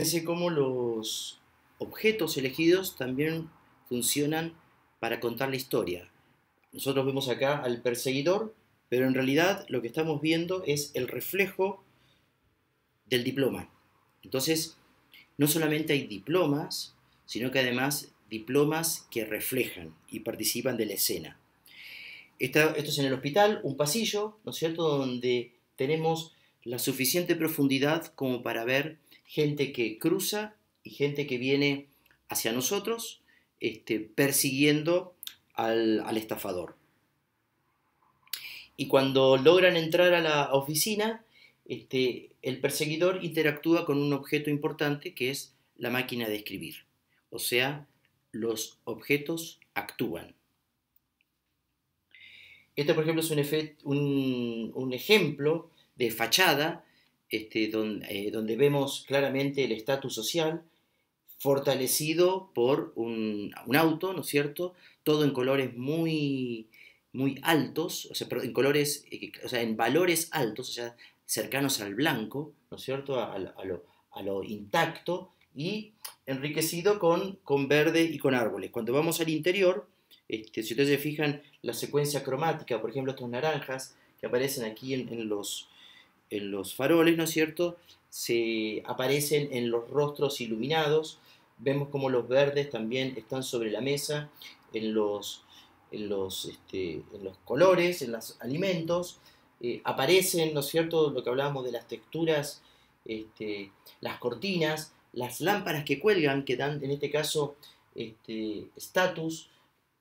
Fíjense cómo los objetos elegidos también funcionan para contar la historia. Nosotros vemos acá al perseguidor, pero en realidad lo que estamos viendo es el reflejo del diploma. Entonces, no solamente hay diplomas, sino que además diplomas que reflejan y participan de la escena. Esto es en el hospital, un pasillo, ¿no es cierto?, donde tenemos la suficiente profundidad como para ver gente que cruza y gente que viene hacia nosotros, persiguiendo al estafador. Y cuando logran entrar a la oficina, el perseguidor interactúa con un objeto importante que es la máquina de escribir. O sea, los objetos actúan. Este, por ejemplo, es un ejemplo de fachada donde vemos claramente el estatus social fortalecido por un auto, ¿no es cierto? Todo en colores muy, muy altos, o sea, en colores, o sea, en valores altos, o sea, cercanos al blanco, ¿no es cierto? A lo intacto y enriquecido con verde y con árboles. Cuando vamos al interior, si ustedes se fijan, la secuencia cromática, por ejemplo, estos naranjas que aparecen aquí en los faroles, ¿no es cierto? Se aparecen en los rostros iluminados. Vemos como los verdes también están sobre la mesa en los colores, en los alimentos. Aparecen, ¿no es cierto?, lo que hablábamos de las texturas, las cortinas, las lámparas que cuelgan, que dan en este caso estatus.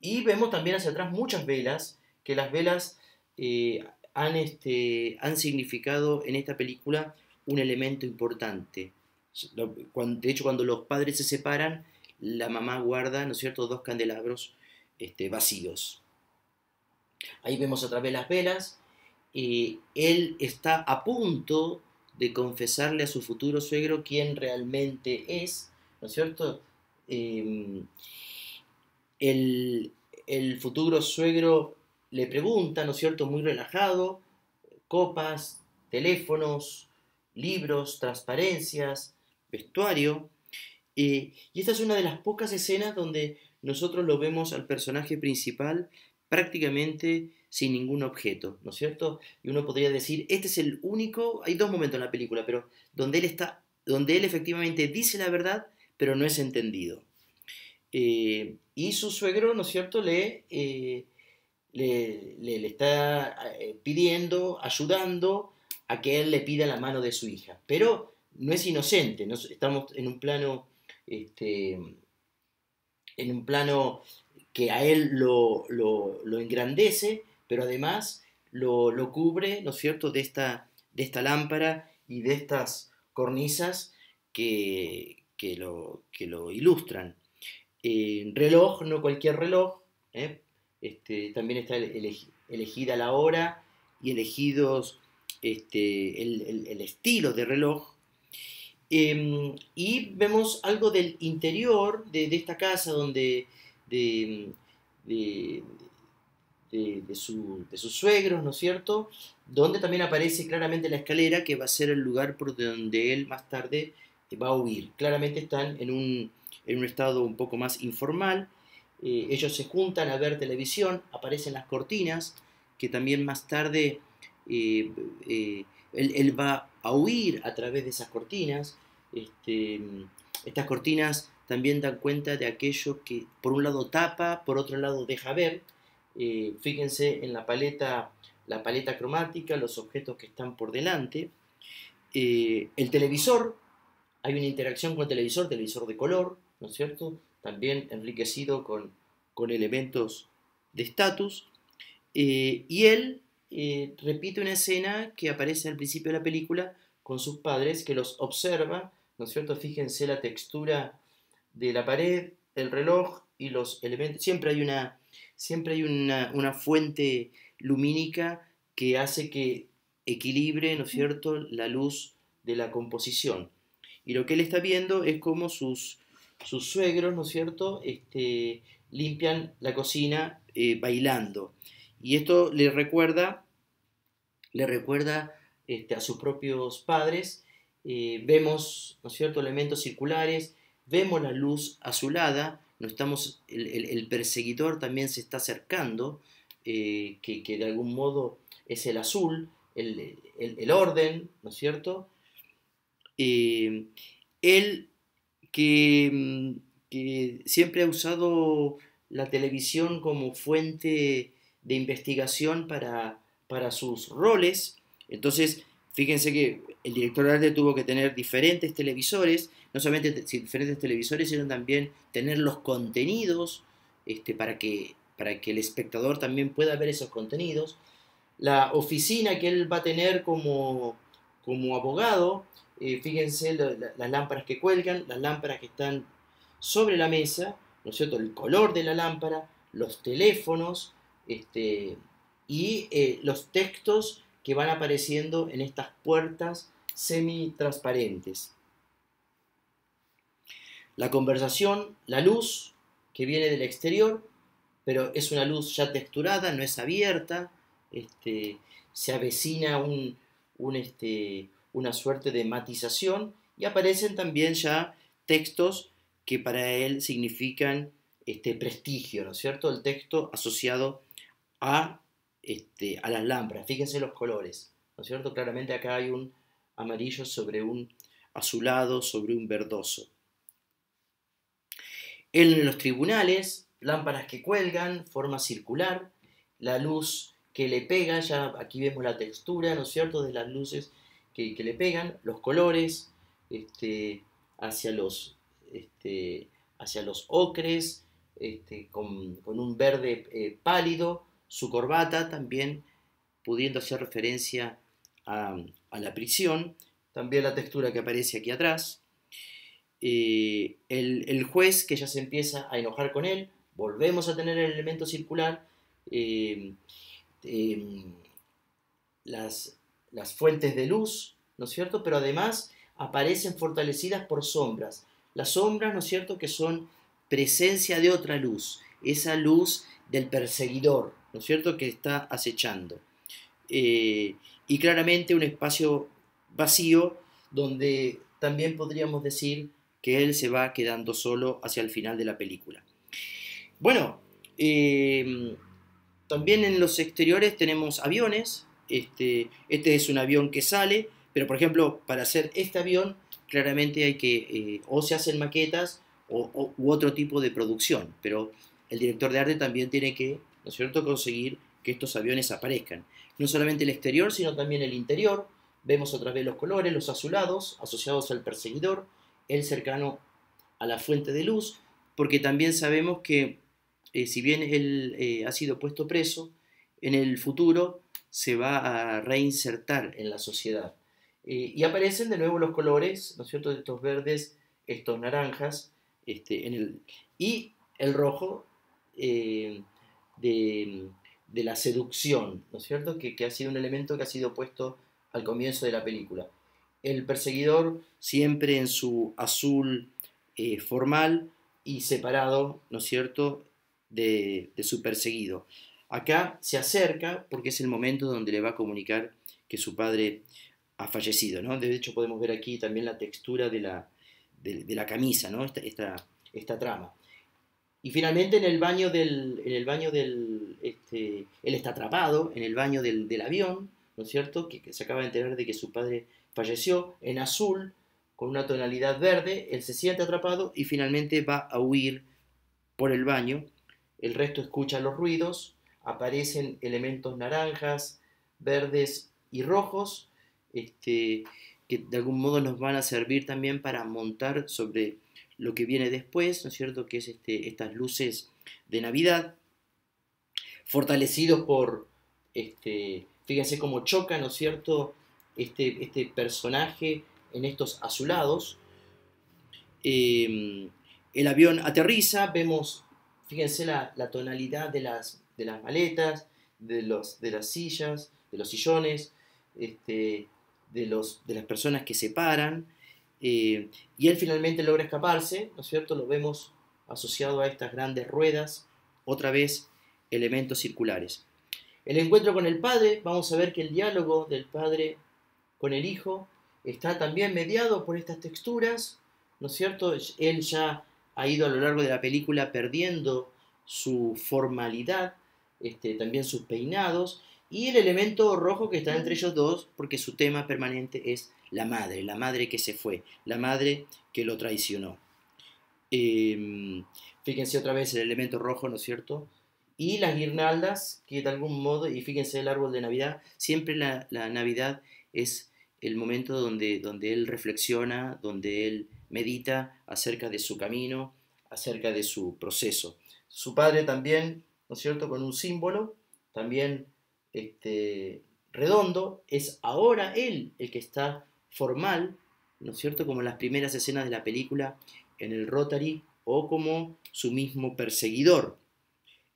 Y vemos también hacia atrás muchas velas, que las velas han significado en esta película un elemento importante. De hecho, cuando los padres se separan, la mamá guarda, ¿no es cierto?, dos candelabros vacíos. Ahí vemos otra vez las velas. Él está a punto de confesarle a su futuro suegro quién realmente es, ¿no es cierto? Eh, el futuro suegro le pregunta, ¿no es cierto?, muy relajado, copas, teléfonos, libros, transparencias, vestuario. Y esta es una de las pocas escenas donde nosotros lo vemos al personaje principal prácticamente sin ningún objeto, ¿no es cierto? Y uno podría decir, este es el único, hay dos momentos en la película, pero donde él efectivamente dice la verdad, pero no es entendido. Y su suegro, ¿no es cierto?, le está pidiendo, ayudando a que él le pida la mano de su hija. Pero no es inocente, ¿no? Estamos este, en un plano que a él lo engrandece, pero además lo cubre, ¿no es cierto?, de esta lámpara y de estas cornisas que lo ilustran. Reloj, no cualquier reloj, ¿eh? También está elegida la hora y elegidos el estilo de reloj. Y vemos algo del interior de esta casa donde de, de, de sus suegros, ¿no es cierto? Donde también aparece claramente la escalera que va a ser el lugar por donde él más tarde va a huir. Claramente están en un estado un poco más informal. Ellos se juntan a ver televisión, aparecen las cortinas, que también más tarde eh, él va a huir a través de esas cortinas. Este, Estas cortinas también dan cuenta de aquello que por un lado tapa, por otro lado deja ver. Fíjense en la paleta cromática, los objetos que están por delante. El televisor, hay una interacción con el televisor de color, ¿no es cierto? También enriquecido con elementos de estatus. Y él repite una escena que aparece al principio de la película con sus padres, que los observa, ¿no es cierto? Fíjense la textura de la pared, el reloj y los elementos. Siempre hay una fuente lumínica que hace que equilibre, ¿no es cierto?, la luz de la composición. Y lo que él está viendo es cómo sus suegros, ¿no es cierto?, limpian la cocina bailando. Y esto le recuerda a sus propios padres vemos, ¿no es cierto?, elementos circulares, vemos la luz azulada, no estamos, el perseguidor también se está acercando, que de algún modo es el azul, el orden, ¿no es cierto? Eh, él que siempre ha usado la televisión como fuente de investigación para sus roles. Entonces, fíjense que el director de arte tuvo que tener diferentes televisores, no solamente diferentes televisores, sino también tener los contenidos para que el espectador también pueda ver esos contenidos. La oficina que él va a tener como abogado, fíjense las lámparas que cuelgan, las lámparas que están sobre la mesa, ¿no es cierto? El color de la lámpara, los teléfonos, y los textos que van apareciendo en estas puertas semi-transparentes. La conversación, la luz que viene del exterior, pero es una luz ya texturada, no es abierta, se avecina una suerte de matización y aparecen también ya textos que para él significan prestigio, ¿no es cierto? El texto asociado a, a las lámparas. Fíjense los colores, ¿no es cierto? Claramente acá hay un amarillo sobre un azulado, sobre un verdoso. En los tribunales, lámparas que cuelgan, forma circular, la luz que le pega, ya aquí vemos la textura, ¿no es cierto?, de las luces que le pegan, los colores, hacia los, hacia los ocres, con un verde pálido, su corbata también pudiendo hacer referencia a la prisión, también la textura que aparece aquí atrás, el juez que ya se empieza a enojar con él, volvemos a tener el elemento circular, eh, eh, las fuentes de luz, ¿no es cierto? Pero además aparecen fortalecidas por sombras. Las sombras, ¿no es cierto?, que son presencia de otra luz, esa luz del perseguidor, ¿no es cierto?, que está acechando. Y claramente un espacio vacío donde también podríamos decir que él se va quedando solo hacia el final de la película. Bueno, también en los exteriores tenemos aviones. Este es un avión que sale, pero por ejemplo, para hacer este avión, claramente hay que, o se hacen maquetas u otro tipo de producción, pero el director de arte también tiene que, ¿no es cierto?, conseguir que estos aviones aparezcan. No solamente el exterior, sino también el interior. Vemos otra vez los colores, los azulados, asociados al perseguidor, el cercano a la fuente de luz, porque también sabemos que si bien él ha sido puesto preso, en el futuro se va a reinsertar en la sociedad. Y aparecen de nuevo los colores, ¿no es cierto?, de estos verdes, estos naranjas, y el rojo de, de la seducción, ¿no es cierto?, que ha sido un elemento que ha sido puesto al comienzo de la película. El perseguidor siempre en su azul formal y separado, ¿no es cierto?, de su perseguido. Acá se acerca porque es el momento donde le va a comunicar que su padre ha fallecido, ¿no? De hecho podemos ver aquí también la textura de la camisa, ¿no? Esta trama. Y finalmente él está atrapado en el baño del avión, ¿no es cierto?, que se acaba de enterar de que su padre falleció, en azul, con una tonalidad verde, él se siente atrapado y finalmente va a huir por el baño. El resto escucha los ruidos, aparecen elementos naranjas, verdes y rojos, que de algún modo nos van a servir también para montar sobre lo que viene después, ¿no es cierto?, que es estas luces de Navidad, fortalecidos por, fíjense cómo choca, ¿no es cierto?, este personaje en estos azulados. El avión aterriza, vemos, fíjense la tonalidad de las maletas, de las sillas, de los sillones, de las personas que se paran, y él finalmente logra escaparse, ¿no es cierto? Lo vemos asociado a estas grandes ruedas, otra vez elementos circulares. El encuentro con el padre, vamos a ver que el diálogo del padre con el hijo está también mediado por estas texturas, ¿no es cierto? Él ya ha ido a lo largo de la película perdiendo su formalidad, también sus peinados, y el elemento rojo que está entre ellos dos, porque su tema permanente es la madre que se fue, la madre que lo traicionó. Eh, Fíjense otra vez el elemento rojo, ¿no es cierto? Y las guirnaldas, que de algún modo, y fíjense el árbol de Navidad, siempre la Navidad es el momento donde él reflexiona, donde él medita acerca de su camino, acerca de su proceso. Su padre también, ¿no es cierto?, con un símbolo, también redondo, es ahora él el que está formal, ¿no es cierto?, como en las primeras escenas de la película, en el Rotary, o como su mismo perseguidor.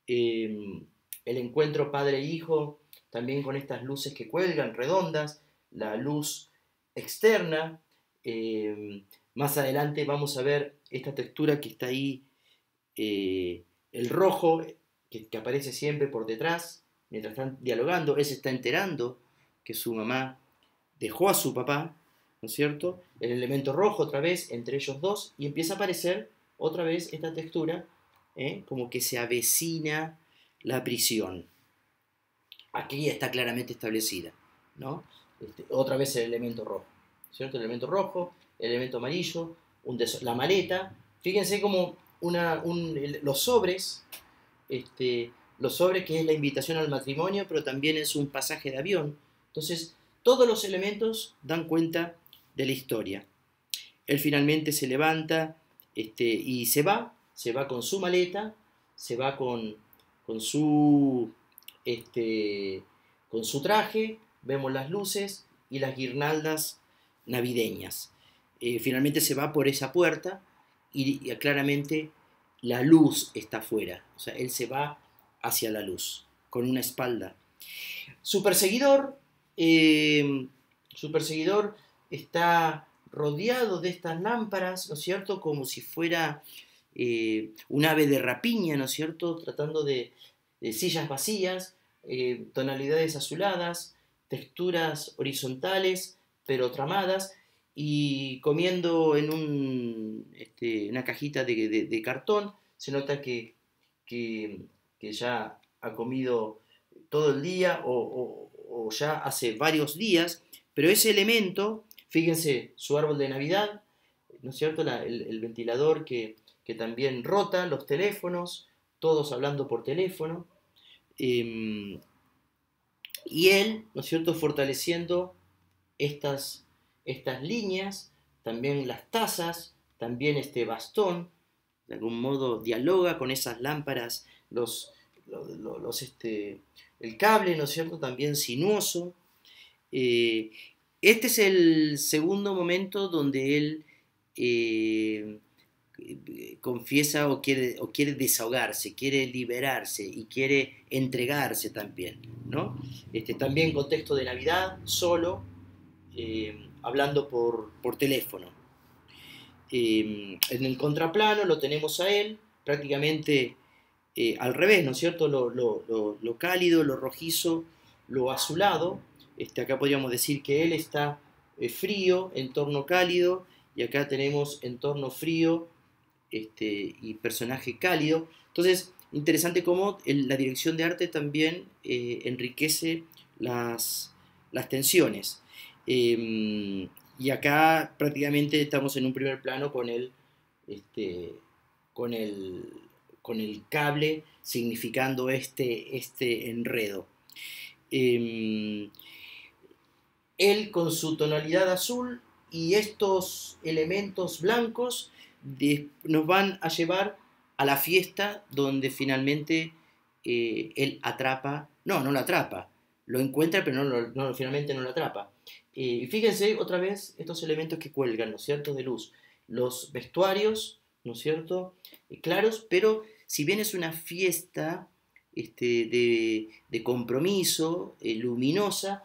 El encuentro padre-hijo, también con estas luces que cuelgan, redondas, la luz externa. Más adelante vamos a ver esta textura que está ahí, el rojo, que aparece siempre por detrás, mientras están dialogando. Él se está enterando que su mamá dejó a su papá, ¿no es cierto? El elemento rojo otra vez entre ellos dos, y empieza a aparecer otra vez esta textura, como que se avecina la prisión. Aquí está claramente establecida, ¿no? Otra vez el elemento rojo, ¿cierto? El elemento rojo, el elemento amarillo, la maleta. Fíjense como los sobres, los sobres que es la invitación al matrimonio, pero también es un pasaje de avión. Entonces, todos los elementos dan cuenta de la historia. Él finalmente se levanta y se va con su maleta, se va con su, con su traje, vemos las luces y las guirnaldas navideñas. Finalmente se va por esa puerta y claramente la luz está afuera, o sea, él se va hacia la luz, con una espalda. Su perseguidor, su perseguidor está rodeado de estas lámparas, ¿no es cierto? Como si fuera un ave de rapiña, ¿no es cierto? Tratando de sillas vacías, tonalidades azuladas, texturas horizontales, pero tramadas, y comiendo en una cajita de cartón. Se nota que, que ya ha comido todo el día o ya hace varios días, pero ese elemento, fíjense, su árbol de Navidad, ¿no es cierto? El ventilador que también rota, los teléfonos, todos hablando por teléfono, eh, y él, ¿no es cierto?, fortaleciendo estas líneas, también las tazas, también este bastón, de algún modo dialoga con esas lámparas, el cable, ¿no es cierto?, también sinuoso. Eh, este es el segundo momento donde él eh, confiesa o quiere desahogarse, quiere liberarse y quiere entregarse también, ¿no? También contexto de Navidad, solo, hablando por teléfono. En el contraplano lo tenemos a él prácticamente al revés, ¿no es cierto? Lo cálido, lo rojizo, lo azulado. Acá podríamos decir que él está frío, entorno cálido, y acá tenemos entorno frío y personaje cálido. Entonces, interesante cómo la dirección de arte también enriquece las tensiones. Y acá prácticamente estamos en un primer plano este, con el, con el cable significando este enredo. Eh, Él con su tonalidad azul y estos elementos blancos nos van a llevar a la fiesta donde finalmente él atrapa, no lo atrapa, lo encuentra pero finalmente no lo atrapa. Y fíjense otra vez estos elementos que cuelgan, ¿no es cierto?, de luz. Los vestuarios, ¿no es cierto?, claros, pero si bien es una fiesta de compromiso, luminosa,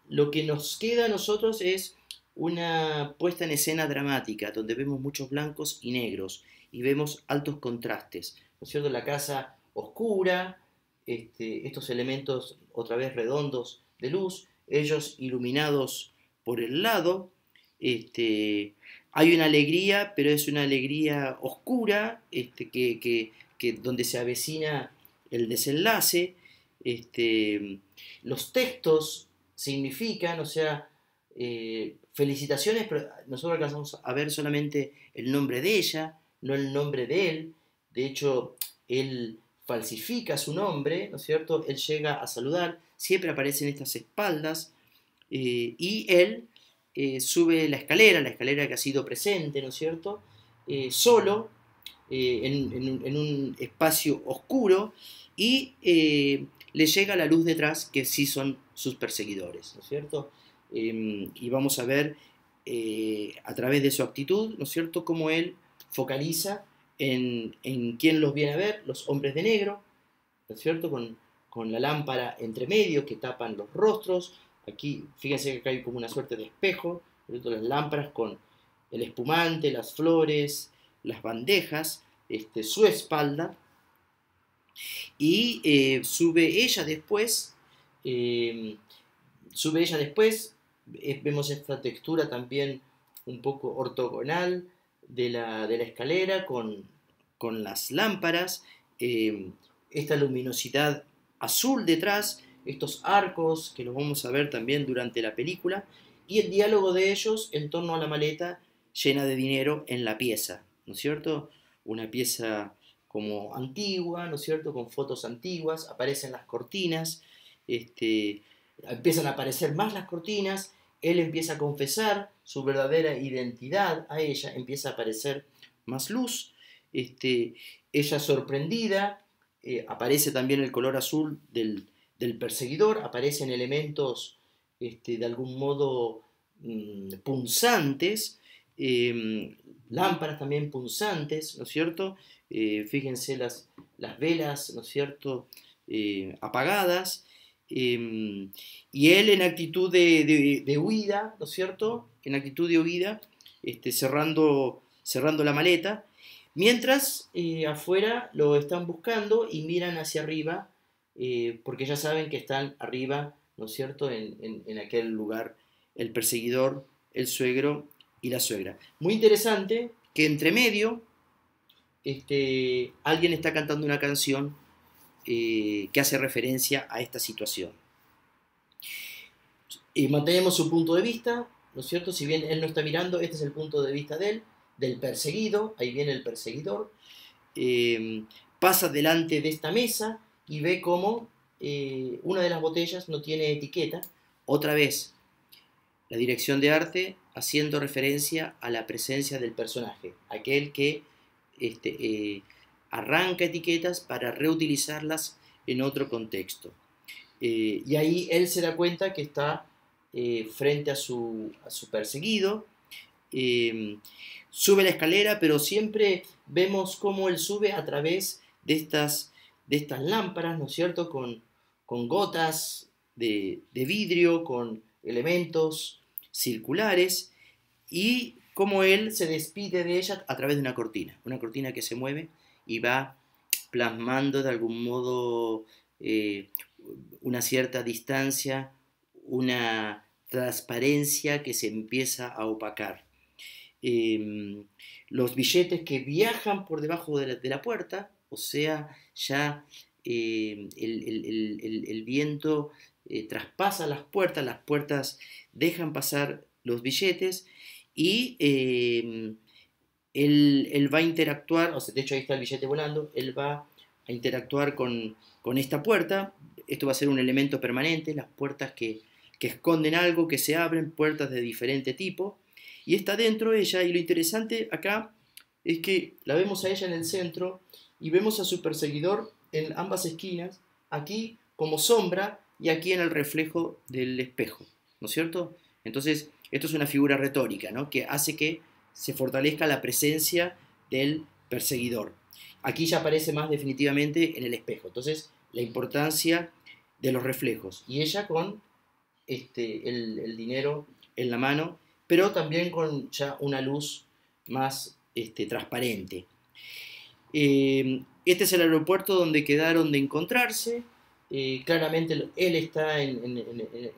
lo que nos queda a nosotros es una puesta en escena dramática, donde vemos muchos blancos y negros y vemos altos contrastes, ¿no es cierto? La casa oscura, estos elementos otra vez redondos de luz, ellos iluminados por el lado, Este, hay una alegría, pero es una alegría oscura, donde se avecina el desenlace. Este, los textos significan, o sea, felicitaciones, pero nosotros alcanzamos a ver solamente el nombre de ella, no el nombre de él. De hecho, él falsifica su nombre, ¿no es cierto? Él llega a saludar, siempre aparecen estas espaldas, y él sube la escalera que ha sido presente, ¿no es cierto? Solo, en un espacio oscuro, y le llega la luz detrás, que sí son sus perseguidores, ¿no es cierto? Y vamos a ver a través de su actitud, ¿no es cierto?, cómo él focaliza en quién los viene a ver, los hombres de negro, ¿no es cierto?, con la lámpara entre medio que tapan los rostros. Aquí, fíjense que acá hay como una suerte de espejo, ¿no es cierto?, las lámparas con el espumante, las flores, las bandejas, su espalda, y eh, sube ella después, vemos esta textura también un poco ortogonal de la escalera con las lámparas, eh, esta luminosidad azul detrás, estos arcos que los vamos a ver también durante la película, y el diálogo de ellos en torno a la maleta llena de dinero en la pieza, ¿no es cierto? Una pieza como antigua, ¿no es cierto? Con fotos antiguas, aparecen las cortinas, empiezan a aparecer más las cortinas, él empieza a confesar su verdadera identidad a ella, empieza a aparecer más luz, ella sorprendida, aparece también el color azul del perseguidor, aparecen elementos de algún modo punzantes, lámparas también punzantes, ¿no es cierto? Fíjense las velas, ¿no es cierto?, apagadas, y él en actitud de huida, ¿no es cierto?, en actitud de huida, cerrando la maleta, mientras afuera lo están buscando y miran hacia arriba, porque ya saben que están arriba, ¿no es cierto?, en aquel lugar, el perseguidor, el suegro y la suegra. Muy interesante que entre medio alguien está cantando una canción que hace referencia a esta situación. Mantenemos su punto de vista, ¿no es cierto? Si bien él no está mirando, este es el punto de vista de él, del perseguido, ahí viene el perseguidor, pasa delante de esta mesa y ve cómo una de las botellas no tiene etiqueta. Otra vez, la dirección de arte haciendo referencia a la presencia del personaje, aquel que arranca etiquetas para reutilizarlas en otro contexto. Y ahí él se da cuenta que está frente a su perseguido, sube la escalera, pero siempre vemos cómo él sube a través de estas lámparas, ¿no es cierto?, con gotas de vidrio, con elementos circulares, y cómo él se despide de ella a través de una cortina que se mueve y va plasmando de algún modo una cierta distancia, una transparencia que se empieza a opacar. Los billetes que viajan por debajo de la puerta, o sea, ya el viento traspasa las puertas dejan pasar los billetes, y él va a interactuar, o sea, de hecho ahí está el billete volando, él va a interactuar con esta puerta. Esto va a ser un elemento permanente, las puertas que esconden algo, que se abren, puertas de diferente tipo, y está dentro ella, y lo interesante acá es que la vemos a ella en el centro y vemos a su perseguidor en ambas esquinas, aquí como sombra y aquí en el reflejo del espejo, ¿no es cierto? Entonces, esto es una figura retórica, ¿no?, que hace que se fortalezca la presencia del perseguidor. Aquí ya aparece más definitivamente en el espejo. Entonces, la importancia de los reflejos. Y ella con el dinero en la mano, pero también con ya una luz más transparente. Este es el aeropuerto donde quedaron de encontrarse. Claramente él está en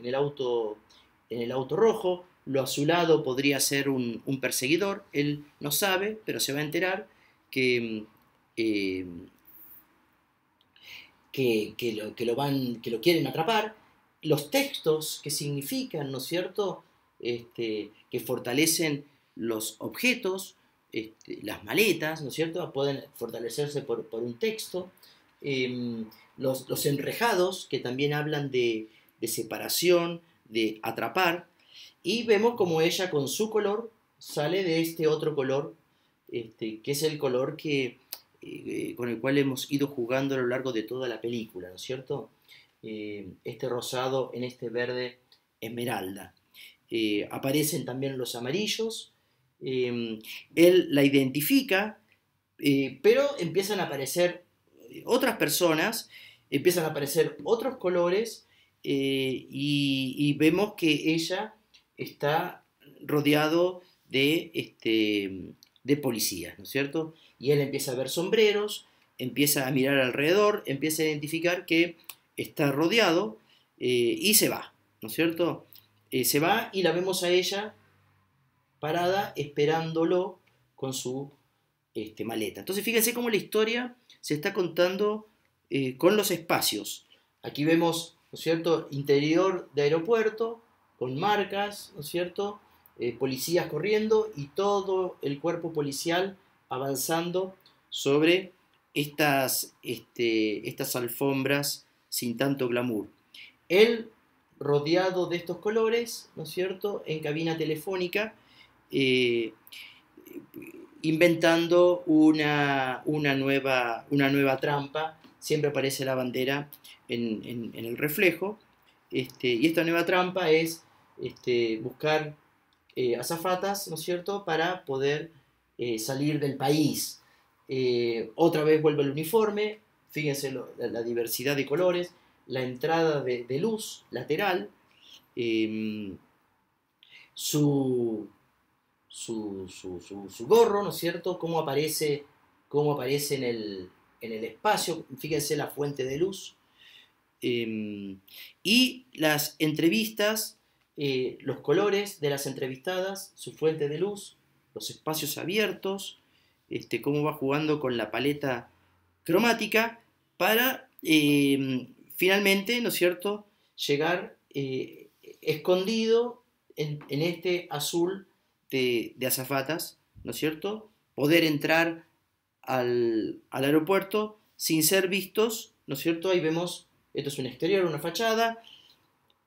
el auto rojo. lo azulado podría ser un perseguidor, él no sabe, pero se va a enterar que, eh, que lo quieren atrapar. Los textos que significan, ¿no es cierto?, que fortalecen los objetos, las maletas, ¿no es cierto?, pueden fortalecerse por un texto. Eh, los enrejados, que también hablan de separación, de atrapar, y vemos como ella con su color sale de este otro color, que es el color con el cual hemos ido jugando a lo largo de toda la película, ¿no es cierto? Este rosado en este verde esmeralda. Aparecen también los amarillos, él la identifica, pero empiezan a aparecer otras personas, empiezan a aparecer otros colores, y vemos que ella está rodeado de policías, ¿no es cierto? Y él empieza a ver sombreros, empieza a mirar alrededor, empieza a identificar que está rodeado, y se va, ¿no es cierto? Se va y la vemos a ella parada esperándolo con su maleta. Entonces fíjense cómo la historia se está contando con los espacios. Aquí vemos, ¿no es cierto?, interior de aeropuerto, con marcas, ¿no es cierto?, policías corriendo y todo el cuerpo policial avanzando sobre estas alfombras sin tanto glamour. Él rodeado de estos colores, ¿no es cierto?, en cabina telefónica, eh, inventando una nueva trampa. Siempre aparece la bandera en el reflejo, y esta nueva trampa es buscar azafatas, ¿no es cierto?, para poder salir del país. Otra vez vuelve el uniforme, fíjense la diversidad de colores, la entrada de luz lateral, eh, su, su gorro, ¿no es cierto?, cómo aparece en el espacio, fíjense la fuente de luz. Y las entrevistas, los colores de las entrevistadas, su fuente de luz, los espacios abiertos, cómo va jugando con la paleta cromática para finalmente, ¿no es cierto?, llegar escondido en este azul de azafatas, ¿no es cierto?, poder entrar al aeropuerto sin ser vistos, ¿no es cierto? Ahí vemos, esto es un exterior, una fachada,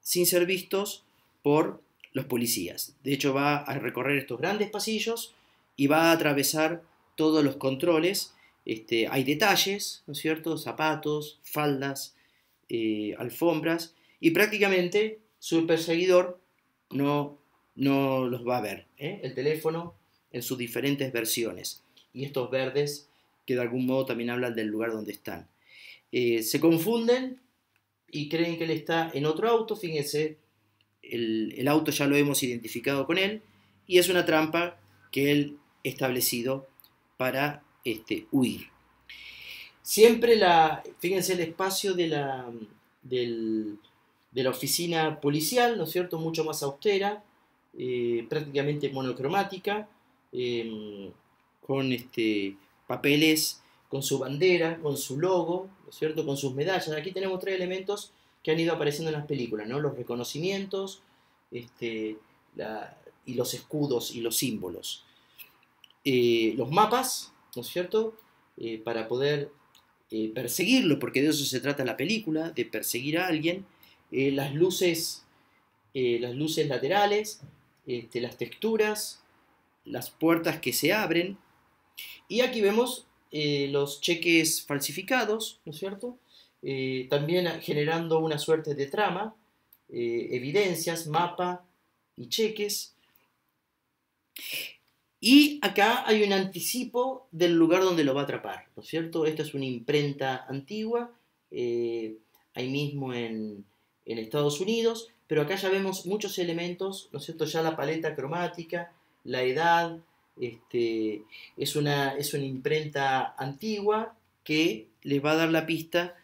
sin ser vistos por los policías. De hecho, va a recorrer estos grandes pasillos y va a atravesar todos los controles. Hay detalles, ¿no es cierto?, zapatos, faldas, alfombras, y prácticamente su perseguidor no los va a ver, ¿eh? El teléfono en sus diferentes versiones, y estos verdes que de algún modo también hablan del lugar donde están. Se confunden y creen que él está en otro auto. Fíjense, el auto ya lo hemos identificado con él, y es una trampa que él establecido para huir. Siempre fíjense el espacio de la oficina policial, ¿no es cierto?, mucho más austera, prácticamente monocromática, con papeles, con su bandera, con su logo, ¿no es cierto?, con sus medallas. Aquí tenemos tres elementos que han ido apareciendo en las películas, ¿no?, los reconocimientos, y los escudos y los símbolos. Los mapas, ¿no es cierto?, para poder perseguirlo, porque de eso se trata la película, de perseguir a alguien. Las luces laterales, las texturas, las puertas que se abren. Y aquí vemos los cheques falsificados, ¿no es cierto? También generando una suerte de trama, evidencias, mapa y cheques. Y acá hay un anticipo del lugar donde lo va a atrapar, ¿no es cierto? Esta es una imprenta antigua, ahí mismo en Estados Unidos, pero acá ya vemos muchos elementos, ¿no es cierto? Ya la paleta cromática, la edad, es una imprenta antigua que les va a dar la pista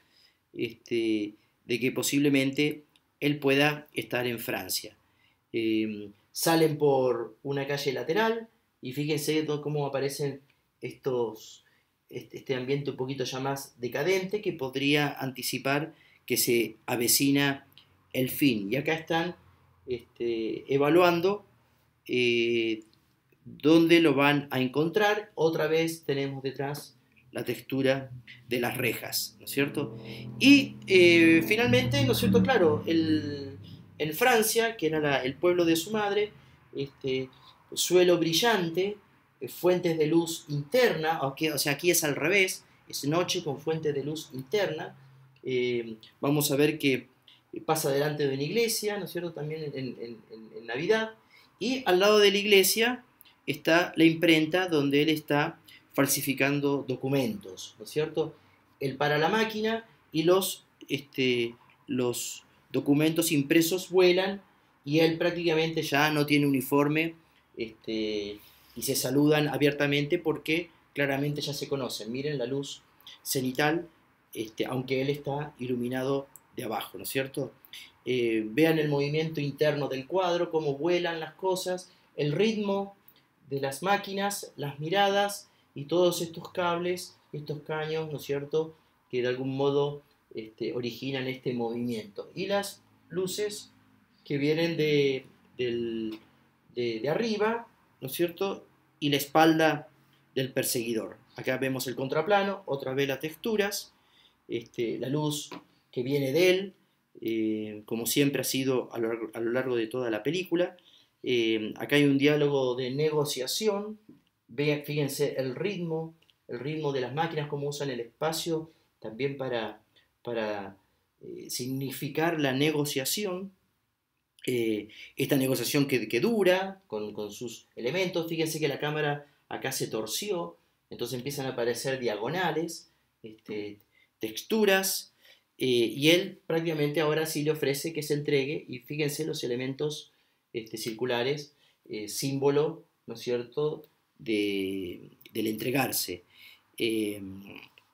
de que posiblemente él pueda estar en Francia. Salen por una calle lateral y fíjense cómo aparecen este ambiente un poquito ya más decadente que podría anticipar que se avecina el fin. Y acá están evaluando eh, dónde lo van a encontrar. Otra vez tenemos detrás la textura de las rejas, ¿no es cierto? Y finalmente, ¿no es cierto? Claro, en Francia, que era el pueblo de su madre, suelo brillante, fuentes de luz interna, o sea, aquí es al revés, es noche con fuentes de luz interna. Vamos a ver que pasa delante de una iglesia, ¿no es cierto? También en Navidad. Y al lado de la iglesia está la imprenta donde él está falsificando documentos, ¿no es cierto? Él para la máquina y los documentos impresos vuelan y él prácticamente ya no tiene uniforme y se saludan abiertamente porque claramente ya se conocen. Miren la luz cenital, aunque él está iluminado de abajo, ¿no es cierto? Vean el movimiento interno del cuadro, cómo vuelan las cosas, el ritmo de las máquinas, las miradas y todos estos cables, estos caños, ¿no es cierto?, que de algún modo originan este movimiento. Y las luces que vienen de arriba, ¿no es cierto?, y la espalda del perseguidor. Acá vemos el contraplano, otra vez las texturas, la luz que viene de él, como siempre ha sido a lo largo de toda la película. Acá hay un diálogo de negociación. Fíjense el ritmo de las máquinas, cómo usan el espacio también para significar la negociación. Esta negociación que dura con sus elementos. Fíjense que la cámara acá se torció, entonces empiezan a aparecer diagonales, texturas, y él prácticamente ahora sí le ofrece que se entregue, y fíjense los elementos circulares, símbolo, ¿no es cierto?, del entregarse. Eh,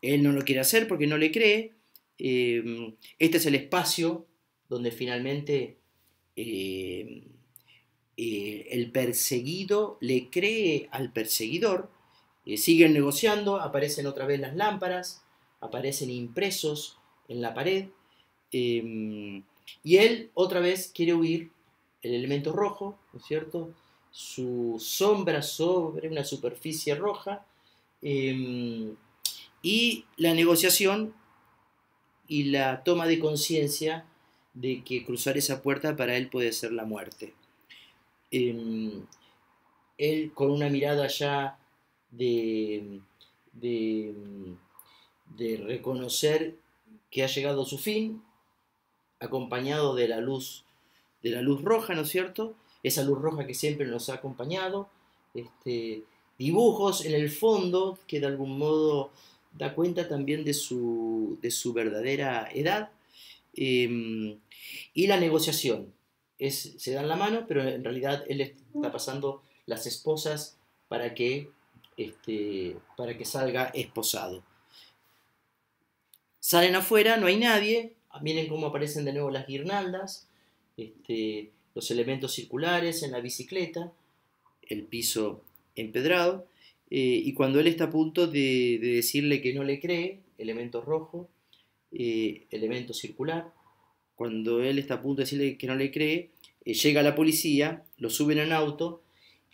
Él no lo quiere hacer porque no le cree. Este es el espacio donde finalmente eh, el perseguido le cree al perseguidor. Siguen negociando, aparecen otra vez las lámparas, aparecen impresos en la pared, y él otra vez quiere huir, el elemento rojo, ¿no es cierto?, su sombra sobre una superficie roja, y la negociación y la toma de conciencia de que cruzar esa puerta para él puede ser la muerte. Él con una mirada ya de, de, de reconocer que ha llegado a su fin, acompañado de la luz roja, ¿no es cierto? Esa luz roja que siempre nos ha acompañado, dibujos en el fondo que de algún modo da cuenta también de su verdadera edad, y la negociación. Se dan la mano, pero en realidad él está pasando las esposas para que salga esposado. Salen afuera, no hay nadie, miren cómo aparecen de nuevo las guirnaldas, los elementos circulares en la bicicleta, el piso empedrado, y cuando él está a punto de decirle que no le cree, elemento rojo, elemento circular, cuando él está a punto de decirle que no le cree, llega la policía, lo suben en auto,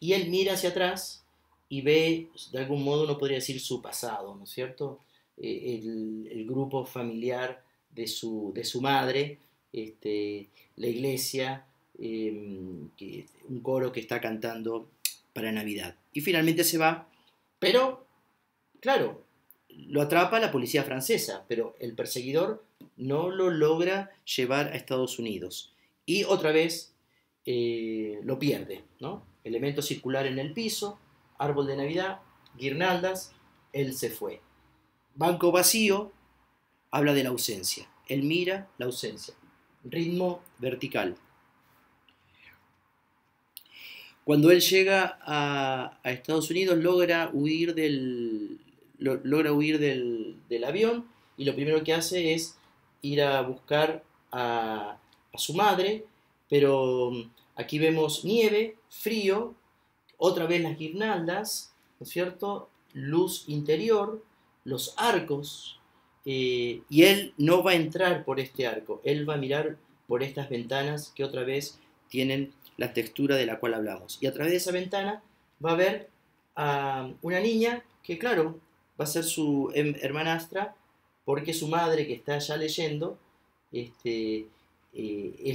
y él mira hacia atrás y ve, de algún modo uno podría decir, su pasado, ¿no es cierto? El grupo familiar de su madre, la iglesia, un coro que está cantando para Navidad. Y finalmente se va, pero, claro, lo atrapa la policía francesa, pero el perseguidor no lo logra llevar a Estados Unidos. Y otra vez lo pierde, ¿no? Elemento circular en el piso, árbol de Navidad, guirnaldas, él se fue. Banco vacío, habla de la ausencia. Él mira la ausencia. Ritmo vertical. Cuando él llega a Estados Unidos logra huir del avión, y lo primero que hace es ir a buscar a su madre, pero Aquí vemos nieve, frío, otra vez las guirnaldas, ¿no es cierto? Luz interior, los arcos, y él no va a entrar por este arco, él va a mirar por estas ventanas que otra vez tienen la textura de la cual hablamos. Y a través de esa ventana va a ver a una niña que, claro, va a ser su hermanastra, porque su madre, que está ya leyendo, es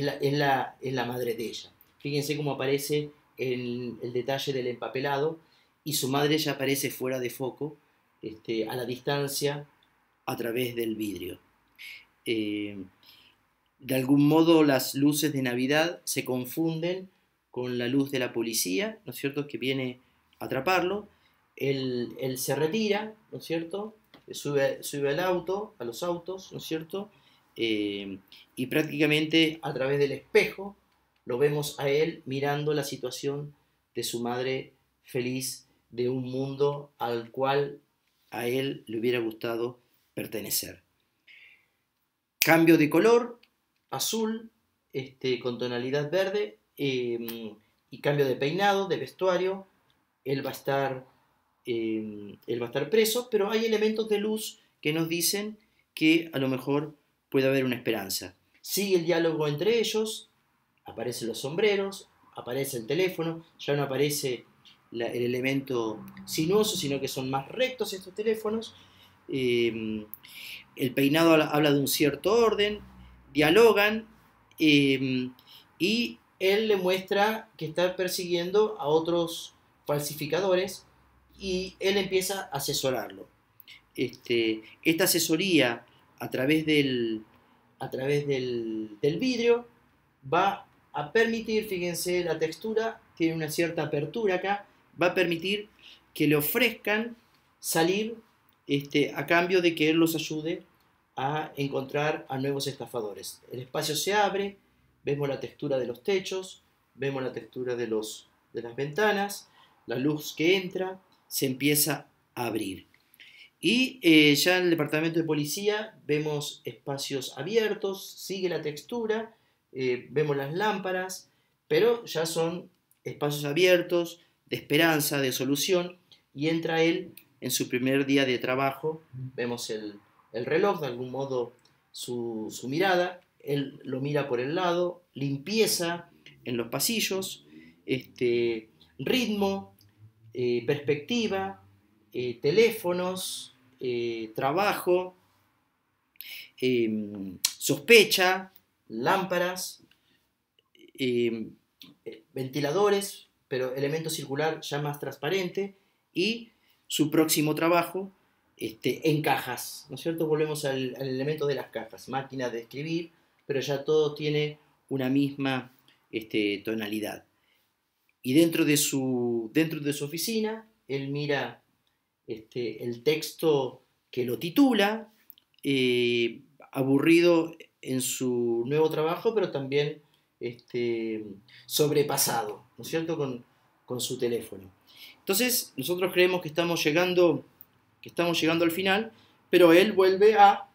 la madre de ella. Fíjense cómo aparece el detalle del empapelado, y su madre ya aparece fuera de foco, a la distancia, a través del vidrio. De algún modo las luces de Navidad se confunden con la luz de la policía, ¿no es cierto?, que viene a atraparlo. Él se retira, ¿no es cierto?, sube al auto, a los autos, ¿no es cierto?, y prácticamente a través del espejo lo vemos a él mirando la situación de su madre feliz, de un mundo al cual a él le hubiera gustado pertenecer. Cambio de color, azul, con tonalidad verde, y cambio de peinado, de vestuario. Él va a estar preso, pero hay elementos de luz que nos dicen que a lo mejor puede haber una esperanza. Sigue el diálogo entre ellos, aparecen los sombreros, aparece el teléfono, ya no aparece el elemento sinuoso, sino que son más rectos estos teléfonos. El peinado habla de un cierto orden, dialogan, y él le muestra que está persiguiendo a otros falsificadores, y él empieza a asesorarlo. Esta asesoría a través del vidrio va a permitir, fíjense, la textura tiene una cierta apertura acá, va a permitir que le ofrezcan salir, a cambio de que él los ayude a encontrar a nuevos estafadores. El espacio se abre, vemos la textura de los techos, vemos la textura de las ventanas, la luz que entra se empieza a abrir. Y ya en el departamento de policía vemos espacios abiertos, sigue la textura, vemos las lámparas, pero ya son espacios abiertos, de esperanza, de solución, y entra él en su primer día de trabajo. Vemos el reloj, de algún modo su mirada, él lo mira por el lado, limpieza en los pasillos, ritmo, perspectiva, teléfonos, trabajo, sospecha, lámparas, ventiladores, pero elemento circular ya más transparente, y su próximo trabajo en cajas, ¿no es cierto? Volvemos al elemento de las cajas, máquina de escribir, pero ya todo tiene una misma tonalidad. Y dentro de su oficina, él mira el texto que lo titula, aburrido en su nuevo trabajo, pero también sobrepasado, ¿no es cierto?, con su teléfono. Entonces, nosotros creemos que estamos llegando al final, pero él vuelve a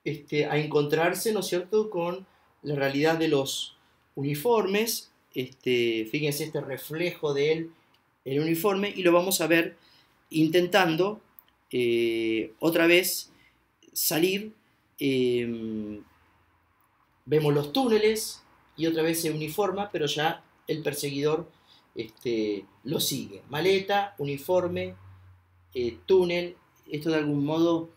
encontrarse, ¿no es cierto?, con la realidad de los uniformes. Fíjense este reflejo de él en el uniforme, y lo vamos a ver intentando otra vez salir. Vemos los túneles y otra vez se uniforma, pero ya el perseguidor lo sigue. Maleta, uniforme, túnel. Esto de algún modo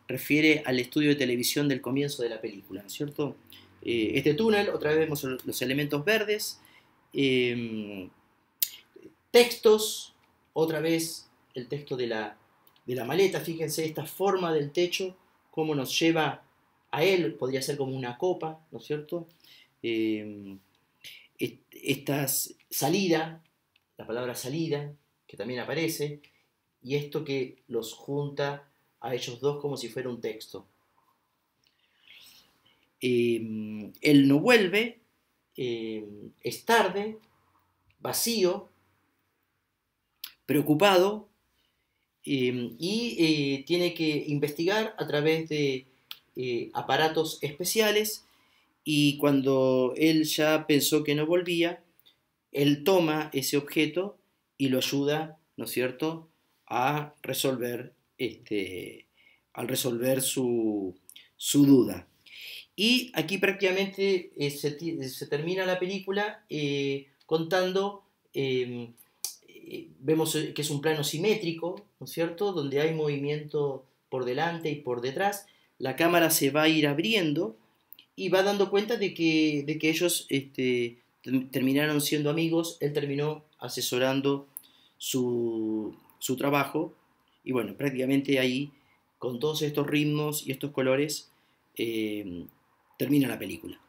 refiere al estudio de televisión del comienzo de la película, ¿no es cierto? Este túnel, otra vez vemos los elementos verdes, textos, otra vez el texto de la maleta. Fíjense esta forma del techo, cómo nos lleva a él, podría ser como una copa, ¿no es cierto? Esta salida, la palabra salida, que también aparece, y esto que los junta a ellos dos como si fuera un texto. Él no vuelve, es tarde, vacío, preocupado, y tiene que investigar a través de aparatos especiales, y cuando él ya pensó que no volvía, él toma ese objeto y lo ayuda, ¿no es cierto?, a resolver, al resolver su duda. Y aquí prácticamente se termina la película contando, vemos que es un plano simétrico, ¿no es cierto?, donde hay movimiento por delante y por detrás, la cámara se va a ir abriendo y va dando cuenta de que ellos terminaron siendo amigos, él terminó asesorando su trabajo y bueno, prácticamente ahí, con todos estos ritmos y estos colores, termina la película.